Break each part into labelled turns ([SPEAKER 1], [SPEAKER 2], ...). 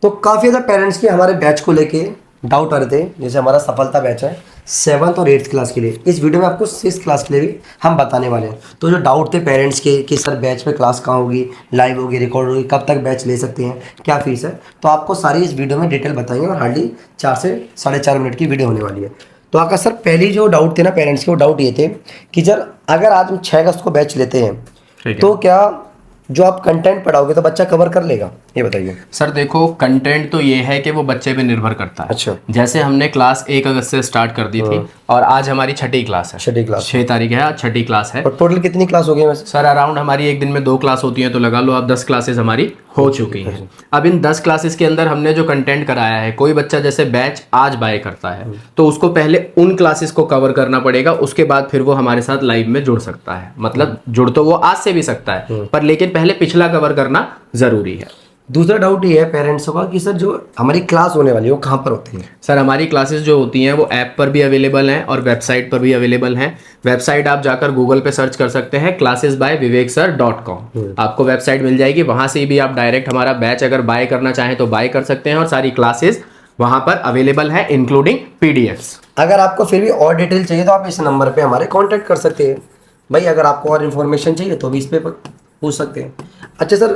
[SPEAKER 1] तो काफ़ी ज़्यादा पेरेंट्स के हमारे बैच को लेके डाउट आ रहे थे। जैसे हमारा सफलता बैच है 7th और 8th क्लास के लिए, इस वीडियो में आपको 6th क्लास के लिए भी हम बताने वाले हैं। तो जो डाउट थे पेरेंट्स के कि सर बैच में क्लास कहाँ होगी, लाइव होगी, रिकॉर्ड होगी, कब तक बैच ले सकते हैं, क्या फीस है, तो आपको सारी इस वीडियो में डिटेल बताएंगे और हार्डली 4 से 4.5 मिनट की वीडियो होने वाली है। तो आपका सर पहली जो डाउट थे ना पेरेंट्स के, वो डाउट ये थे कि सर अगर आज हम 6 अगस्त को बैच लेते हैं तो क्या जो आप कंटेंट पढ़ाओगे तो बच्चा कवर कर लेगा, ये बताइए।
[SPEAKER 2] सर देखो, कंटेंट तो ये है कि वो बच्चे पे निर्भर करता है।
[SPEAKER 1] अच्छा।
[SPEAKER 2] जैसे हमने क्लास 1 अगस्त से स्टार्ट कर दी थी और आज हमारी 6ठी क्लास है।
[SPEAKER 1] 6ठी क्लास
[SPEAKER 2] 6 तारीख है, आज 6ठी क्लास है।
[SPEAKER 1] और टोटल कितनी क्लास हो गई वैसे?
[SPEAKER 2] सर अराउंड हमारी एक दिन में 2 क्लास होती हैं, तो लगा लो आप 10 क्लासेस हमारी हो चुकी हैं। अब इन 10 क्लासेस के अंदर हमने जो कंटेंट कराया है, कोई बच्चा जैसे बैच आज बाय करता है तो उसको पहले उन क्लासेस को कवर करना पड़ेगा, उसके बाद फिर वो हमारे साथ लाइव में जुड़ सकता है। मतलब जुड़ तो वो आज से भी सकता है, पर लेकिन पहले पिछला कवर करना जरूरी है।
[SPEAKER 1] दूसरा डाउट ये है पेरेंट्सों का कि सर जो हमारी क्लास होने वाली है वो कहाँ पर होती है?
[SPEAKER 2] सर हमारी क्लासेस जो होती हैं वो ऐप पर भी अवेलेबल हैं और वेबसाइट पर भी अवेलेबल हैं। वेबसाइट आप जाकर गूगल पे सर्च कर सकते हैं classes-by-vivek-sir.com, आपको वेबसाइट मिल जाएगी। वहाँ से भी आप डायरेक्ट हमारा बैच अगर बाय करना चाहें तो बाय कर सकते हैं और सारी क्लासेस वहाँ पर अवेलेबल है इंक्लूडिंग PDFs।
[SPEAKER 1] अगर आपको फिर भी और डिटेल चाहिए तो आप इस नंबर पे हमारे कांटेक्ट कर सकते हैं भाई। अगर आपको और इन्फॉर्मेशन चाहिए तो भी इस पे पूछ सकते हैं। अच्छा सर,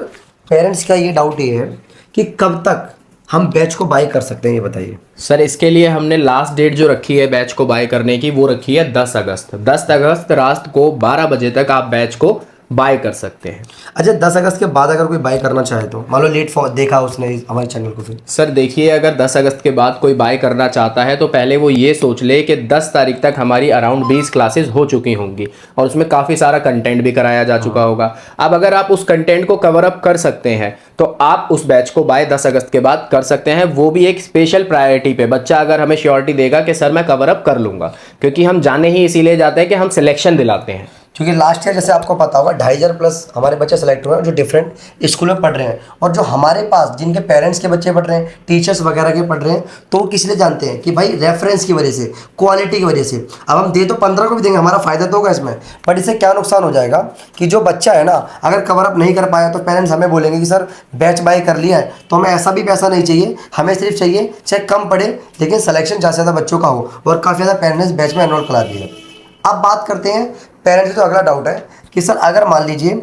[SPEAKER 1] पेरेंट्स का ये डाउट ये है कि कब तक हम बैच को बाय कर सकते हैं, ये बताइए।
[SPEAKER 2] सर इसके लिए हमने लास्ट डेट जो रखी है बैच को बाय करने की, वो रखी है 10 अगस्त। 10 अगस्त रात को 12 बजे तक आप बैच को बाय कर सकते हैं।
[SPEAKER 1] अच्छा, 10 अगस्त के बाद अगर कोई बाय करना चाहे तो मान लो लेट देखा उसने हमारे चैनल को, फिर
[SPEAKER 2] सर देखिए, अगर 10 अगस्त के बाद कोई बाय करना चाहता है तो पहले वो ये सोच ले कि 10 तारीख तक हमारी अराउंड 20 क्लासेस हो चुकी होंगी और उसमें काफ़ी सारा कंटेंट भी कराया जा चुका होगा। अब अगर आप उस कंटेंट को कवर अप कर सकते हैं तो आप उस बैच को बाय 10 अगस्त के बाद कर सकते हैं, वो भी एक स्पेशल प्रायोरिटी पे। बच्चा अगर हमें श्योरिटी देगा कि सर मैं कवर अप कर लूँगा, क्योंकि हम जाने ही इसीलिए जाते हैं कि हम सिलेक्शन दिलाते हैं।
[SPEAKER 1] क्योंकि लास्ट ईयर जैसे आपको पता होगा 2,500 प्लस हमारे बच्चे सेलेक्ट हुए हैं जो डिफरेंट स्कूल में पढ़ रहे हैं, और जो हमारे पास जिनके पेरेंट्स के बच्चे पढ़ रहे हैं, टीचर्स वगैरह के पढ़ रहे हैं, तो वो किस लिए जानते हैं कि भाई रेफरेंस की वजह से, क्वालिटी की वजह से। अब हम दे तो 15 को भी देंगे, हमारा फायदा तो होगा इसमें, बट इससे क्या नुकसान हो जाएगा कि जो बच्चा है ना अगर कवर अप नहीं कर पाया तो पेरेंट्स हमें बोलेंगे कि सर बैच बाय कर लिया है तो हमें ऐसा भी पैसा नहीं चाहिए, हमें सिर्फ चाहिए चाहे कम पढ़े लेकिन सिलेक्शन ज़्यादा से ज़्यादा बच्चों का हो। और काफ़ी ज़्यादा पेरेंट्स बैच में एनरोल करा दिए। अब बात करते हैं पेरेंट्स का। तो अगला डाउट है कि सर अगर मान लीजिए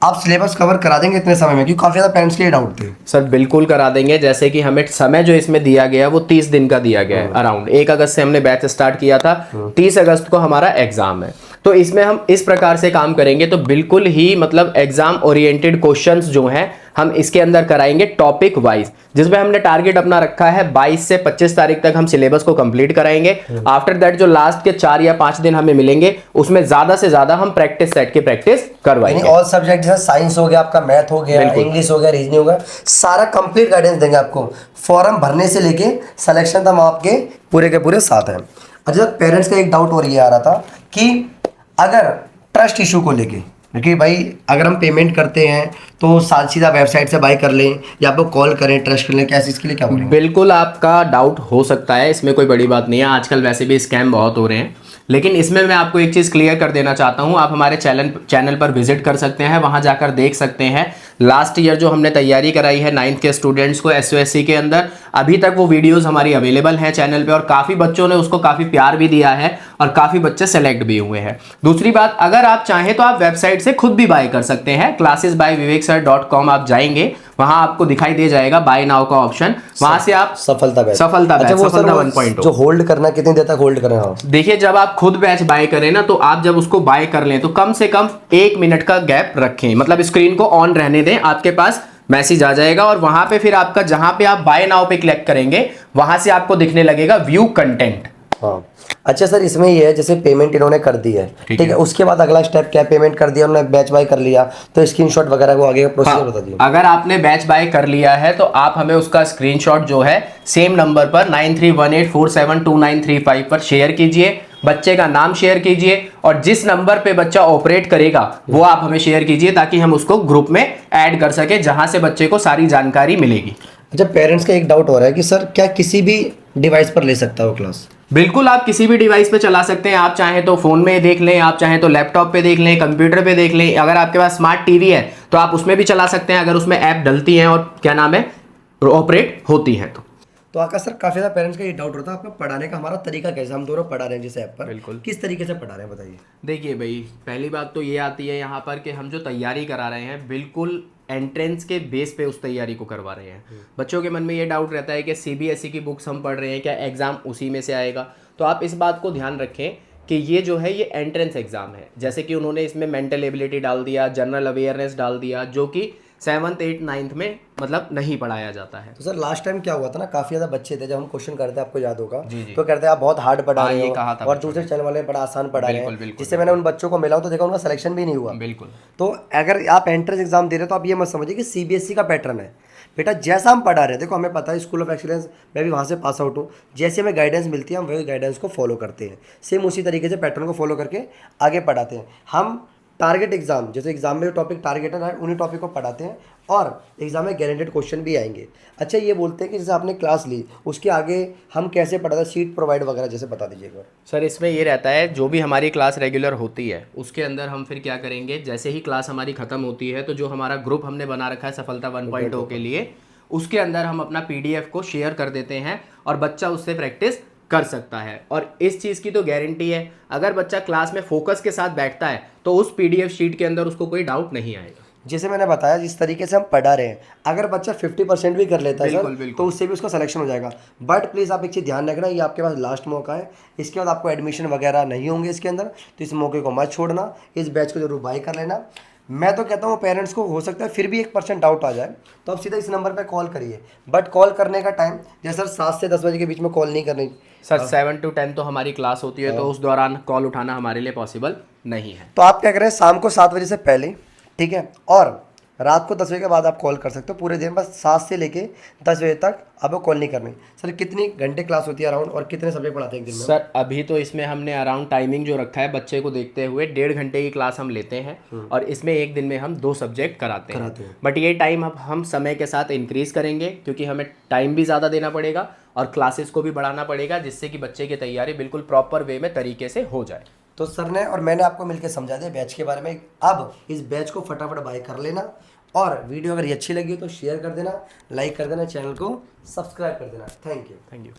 [SPEAKER 1] आप सिलेबस कवर करा देंगे इतने समय में, क्योंकि काफ़ी ज़्यादा पेरेंट्स के ये डाउट थे।
[SPEAKER 2] सर बिल्कुल करा देंगे। जैसे कि हमें समय जो इसमें दिया गया है वो 30 दिन का दिया गया है। अराउंड 1 अगस्त से हमने बैच स्टार्ट किया था, 30 अगस्त को हमारा एग्जाम है। तो इसमें हम इस प्रकार से काम करेंगे तो बिल्कुल ही मतलब एग्जाम ओरिएंटेड क्वेश्चंस जो हैं हम इसके अंदर कराएंगे टॉपिक वाइज, जिसमें हमने टारगेट अपना रखा है 22 से 25 तारीख तक हम सिलेबस को कंप्लीट कराएंगे। आफ्टर दैट जो लास्ट के 4 या 5 दिन हमें मिलेंगे उसमें ज्यादा से ज्यादा हम प्रैक्टिस सेट की प्रैक्टिस करवाएंगे।
[SPEAKER 1] ऑल सब्जेक्ट जैसे साइंस हो गया, आपका मैथ हो गया, इंग्लिश हो गया, रीजनिंग हो गया, सारा कंप्लीट गाइडेंस देंगे आपको। फॉर्म भरने से लेके सिलेक्शन तक आपके पूरे के पूरे साथ हैं। अच्छा, पेरेंट्स का एक डाउट और ये आ रहा था कि अगर ट्रस्ट इशू को लेके कि भाई अगर हम पेमेंट करते हैं तो सीधा वेबसाइट से बाय कर लें या आपको कॉल करें ट्रस्ट कर लें, कैसे, इसके लिए क्या बोलेंगे?
[SPEAKER 2] बिल्कुल आपका डाउट हो सकता है, इसमें कोई बड़ी बात नहीं है। आजकल वैसे भी स्कैम बहुत हो रहे हैं, लेकिन इसमें मैं आपको एक चीज़ क्लियर कर देना चाहता हूं। आप हमारे चैनल पर विजिट कर सकते हैं, वहां जाकर देख सकते हैं लास्ट ईयर जो हमने तैयारी कराई है 9th के स्टूडेंट्स को SOSC के अंदर, अभी तक वो वीडियोस हमारी अवेलेबल हैं चैनल पे और काफ़ी बच्चों ने उसको काफ़ी प्यार भी दिया है और काफ़ी बच्चे सेलेक्ट भी हुए हैं। दूसरी बात, अगर आप चाहें तो आप वेबसाइट से खुद भी बाय कर सकते हैं। classes-by-vivek-sir.com आप जाएंगे, वहां आपको दिखाई दे जाएगा बाय नाउ का ऑप्शन, वहां से आप
[SPEAKER 1] सफलता बैच
[SPEAKER 2] सफलता 1.0
[SPEAKER 1] जो होल्ड करना कितनी देर तक होल्ड करना?
[SPEAKER 2] देखिए, जब आप खुद बैच बाय करें ना तो आप जब उसको बाय कर लें तो कम से कम 1 मिनट का गैप रखें, मतलब स्क्रीन को ऑन रहने दें, आपके पास मैसेज आ जाएगा और वहां पे फिर आपका जहां पे आप बाय नाउ पे क्लिक करेंगे वहां से आपको दिखने लगेगा व्यू कंटेंट।
[SPEAKER 1] हाँ। अच्छा सर, इसमें ये है जैसे पेमेंट इन्होंने कर दी है, ठीक है, उसके बाद अगला स्टेप क्या? पेमेंट कर दिया उन्होंने, बैच बाय कर लिया, तो स्क्रीनशॉट वगैरह को आगे का प्रोसीजर बता दीजिए।
[SPEAKER 2] अगर आपने बैच बाय कर लिया है तो आप हमें उसका स्क्रीनशॉट जो है सेम नंबर पर 9318472935 पर शेयर कीजिए, बच्चे का नाम शेयर कीजिए और जिस नंबर पे बच्चा ऑपरेट करेगा वो आप हमें शेयर कीजिए ताकि हम उसको ग्रुप में ऐड कर सके जहां से बच्चे को सारी जानकारी मिलेगी।
[SPEAKER 1] अच्छा, पेरेंट्स का एक डाउट हो रहा है कि सर क्या किसी भी डिवाइस पर ले सकता है वो क्लास?
[SPEAKER 2] बिल्कुल, आप किसी भी डिवाइस पे चला सकते हैं। आप चाहें तो फोन में देख लें, आप चाहें तो लैपटॉप पे देख लें, कंप्यूटर पे देख लें, अगर आपके पास स्मार्ट टीवी है तो आप उसमें भी चला सकते हैं अगर उसमें ऐप डलती हैं। और क्या नाम है, ऑपरेट होती हैं।
[SPEAKER 1] तो आकाश सर, काफ़ी ज़्यादा पेरेंट्स का ये डाउट होता है आपका पढ़ाने का हमारा तरीका कैसे, हम दोनों पढ़ा रहे हैं जिस ऐप पर,
[SPEAKER 2] बिल्कुल।
[SPEAKER 1] किस तरीके से पढ़ा रहे हैं बताइए।
[SPEAKER 2] देखिए भाई, पहली बात तो ये आती है यहाँ पर कि हम जो तैयारी करा रहे हैं बिल्कुल एंट्रेंस के बेस पे उस तैयारी को करवा रहे हैं। बच्चों के मन में ये डाउट रहता है कि सीबीएसई की बुक्स हम पढ़ रहे हैं, क्या एग्ज़ाम उसी में से आएगा। तो आप इस बात को ध्यान रखें कि ये जो है ये एंट्रेंस एग्ज़ाम है। जैसे कि उन्होंने इसमें मेंटल एबिलिटी डाल दिया, जनरल अवेयरनेस डाल दिया, जो कि 7th 8th 9th में मतलब नहीं पढ़ाया जाता है।
[SPEAKER 1] तो सर लास्ट टाइम क्या हुआ था ना, काफ़ी ज़्यादा बच्चे थे, जब हम क्वेश्चन करते हैं आपको याद होगा,
[SPEAKER 2] जी, जी।
[SPEAKER 1] तो कहते हैं आप बहुत हार्ड पढ़ा रहे
[SPEAKER 2] ये
[SPEAKER 1] हो
[SPEAKER 2] कहा था
[SPEAKER 1] और
[SPEAKER 2] बच्चों
[SPEAKER 1] दूसरे चैनल वाले बड़ा आसान पढ़ा रहे
[SPEAKER 2] बिल्कुल,
[SPEAKER 1] हैं,
[SPEAKER 2] बिल्कुल,
[SPEAKER 1] जिससे मैंने उन बच्चों को मिला तो देखा उनका सिलेक्शन भी नहीं हुआ।
[SPEAKER 2] बिल्कुल।
[SPEAKER 1] तो अगर आप एंट्रेंस एग्जाम दे रहे हो तो आप ये मत समझिए कि सीबीएसई का पैटर्न है। बेटा जैसा हम पढ़ा रहे हैं, देखो हमें पता है स्कूल ऑफ एक्सीलेंस, मैं भी वहाँ से पास आउट हूँ, जैसे हमें गाइडेंस मिलती है हम वही गाइडेंस को फॉलो करते हैं, सेम उसी तरीके से पैटर्न को फॉलो करके आगे पढ़ाते हैं। हम टारगेट एग्जाम, जैसे एग्जाम में जो टॉपिक टारगेट है उन्हीं टॉपिक को पढ़ाते हैं और एग्जाम में गारंटेड क्वेश्चन भी आएंगे। अच्छा ये बोलते हैं कि जैसे आपने क्लास ली उसके आगे हम कैसे पढ़ाते हैं, सीट प्रोवाइड वगैरह जैसे बता दीजिएगा।
[SPEAKER 2] सर इसमें ये रहता है, जो भी हमारी क्लास रेगुलर होती है उसके अंदर हम फिर क्या करेंगे, जैसे ही क्लास हमारी ख़त्म होती है तो जो हमारा ग्रुप हमने बना रखा है सफलता 1.0 के लिए, उसके अंदर हम अपना पीडीएफ को शेयर कर देते हैं और बच्चा उससे प्रैक्टिस कर सकता है। और इस चीज़ की तो गारंटी है, अगर बच्चा क्लास में फोकस के साथ बैठता है तो उस पीडीएफ शीट के अंदर उसको कोई डाउट नहीं आएगा।
[SPEAKER 1] जैसे मैंने बताया जिस तरीके से हम पढ़ा रहे हैं, अगर बच्चा 50% भी कर लेता है
[SPEAKER 2] बिल्कुल,
[SPEAKER 1] सर,
[SPEAKER 2] बिल्कुल।
[SPEAKER 1] तो उससे भी उसका सिलेक्शन हो जाएगा। बट प्लीज़ आप एक चीज़ ध्यान रखना, ये आपके पास लास्ट मौका है, इसके बाद आपको एडमिशन वगैरह नहीं होंगे इसके अंदर, तो इस मौके को मत छोड़ना, इस बैच को जरूर बाय कर लेना। मैं तो कहता हूँ पेरेंट्स को हो सकता है फिर भी 1% डाउट आ जाए तो आप सीधा इस नंबर पर कॉल करिए, बट कॉल करने का टाइम जैसे सर 7 से 10 बजे के बीच में कॉल नहीं करनी।
[SPEAKER 2] सर 7 to 10 तो हमारी क्लास होती है, तो उस दौरान कॉल उठाना हमारे लिए पॉसिबल नहीं है।
[SPEAKER 1] तो आप क्या करें, शाम को 7 बजे से पहले, ठीक है, और रात को 10 बजे के बाद आप कॉल कर सकते हो। पूरे दिन बस 7 से लेके 10 बजे तक आपको कॉल नहीं करनी। सर कितनी घंटे क्लास होती है अराउंड और कितने सब्जेक्ट पढ़ाते हैं एक दिन में?
[SPEAKER 2] सर अभी तो इसमें हमने अराउंड टाइमिंग जो रखा है बच्चे को देखते हुए 1.5 घंटे की क्लास हम लेते हैं और इसमें एक दिन में हम 2 सब्जेक्ट कराते हैं। बट ये टाइम अब हम समय के साथ इंक्रीज़ करेंगे, क्योंकि हमें टाइम भी ज़्यादा देना पड़ेगा और क्लासेस को भी बढ़ाना पड़ेगा, जिससे कि बच्चे की तैयारी बिल्कुल प्रॉपर वे में तरीके से हो जाए।
[SPEAKER 1] तो सर ने और मैंने आपको मिलकर समझा दिया बैच के बारे में। अब इस बैच को फटाफट बाय कर लेना और वीडियो अगर ये अच्छी लगी तो शेयर कर देना, लाइक कर देना, चैनल को सब्सक्राइब कर देना। Thank you.